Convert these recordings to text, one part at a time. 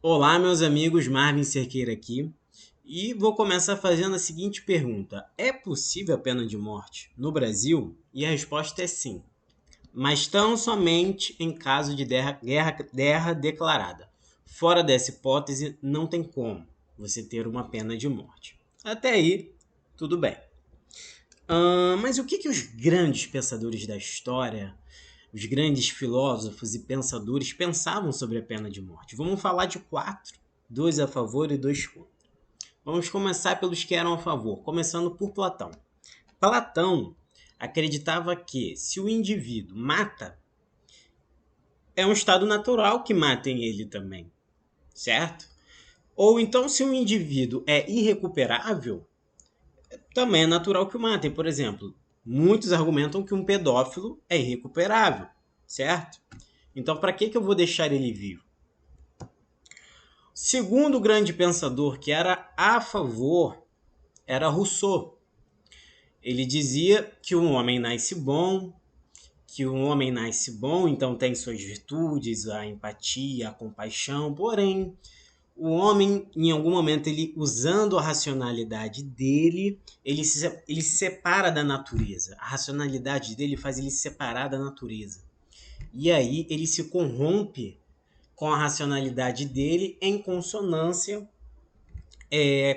Olá, meus amigos, Marvin Cerqueira aqui, e vou começar fazendo a seguinte pergunta: é possível a pena de morte no Brasil? E a resposta é sim, mas tão somente em caso de guerra declarada. Fora dessa hipótese, não tem como você ter uma pena de morte. Até aí, tudo bem. Mas o que os grandes pensadores da história, os grandes filósofos e pensadores pensavam sobre a pena de morte? Vamos falar de quatro, dois a favor e dois contra. Vamos começar pelos que eram a favor, começando por Platão. Platão acreditava que se o indivíduo mata, é um estado natural que matem ele também, certo? Ou então, se um indivíduo é irrecuperável, também é natural que o matem. Por exemplo, muitos argumentam que um pedófilo é irrecuperável, certo? Então, para que eu vou deixar ele vivo? Segundo grande pensador que era a favor era Rousseau. Ele dizia que um homem nasce bom, então tem suas virtudes, a empatia, a compaixão, porém, o homem, em algum momento, ele usando a racionalidade dele, ele se separa da natureza. A racionalidade dele faz ele se separar da natureza. E aí ele se corrompe com a racionalidade dele em consonância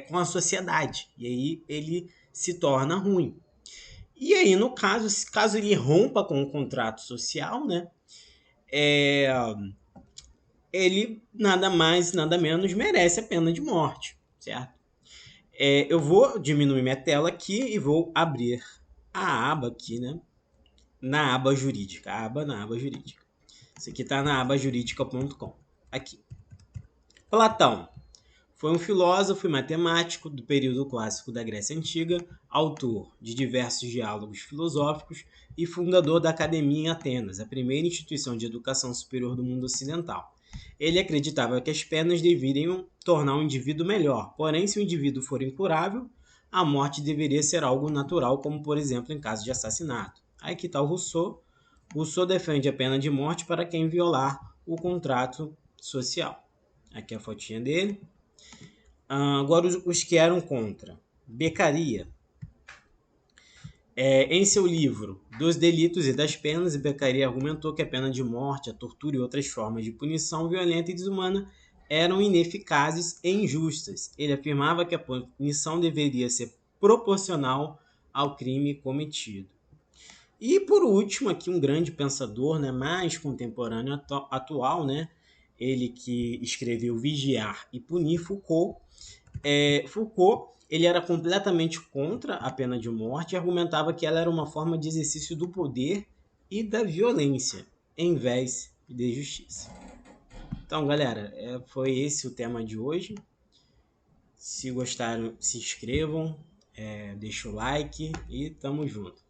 com a sociedade. E aí ele se torna ruim. E aí, no caso ele rompa com o contrato social, né? É, ele nada mais, nada menos merece a pena de morte, certo? Eu vou diminuir minha tela aqui e vou abrir a aba aqui, né? Na aba jurídica. A aba na aba jurídica. Isso aqui está na aba jurídica.com. Aqui. Platão foi um filósofo e matemático do período clássico da Grécia Antiga, autor de diversos diálogos filosóficos e fundador da Academia em Atenas, a primeira instituição de educação superior do mundo ocidental. Ele acreditava que as penas deveriam tornar o indivíduo melhor, porém, se o indivíduo for incurável, a morte deveria ser algo natural, como por exemplo em caso de assassinato. Aí que está o Rousseau. Rousseau defende a pena de morte para quem violar o contrato social. Aqui a fotinha dele. Agora os que eram contra. Beccaria. Em seu livro Dos Delitos e das Penas, Beccaria argumentou que a pena de morte, a tortura e outras formas de punição violenta e desumana eram ineficazes e injustas. Ele afirmava que a punição deveria ser proporcional ao crime cometido. E por último, aqui um grande pensador, né, mais contemporâneo atual, né, ele que escreveu Vigiar e Punir, Foucault. Foucault ele era completamente contra a pena de morte e argumentava que ela era uma forma de exercício do poder e da violência, em vez de justiça. Então, galera, foi esse o tema de hoje. Se gostaram, se inscrevam, deixa o like e tamo junto.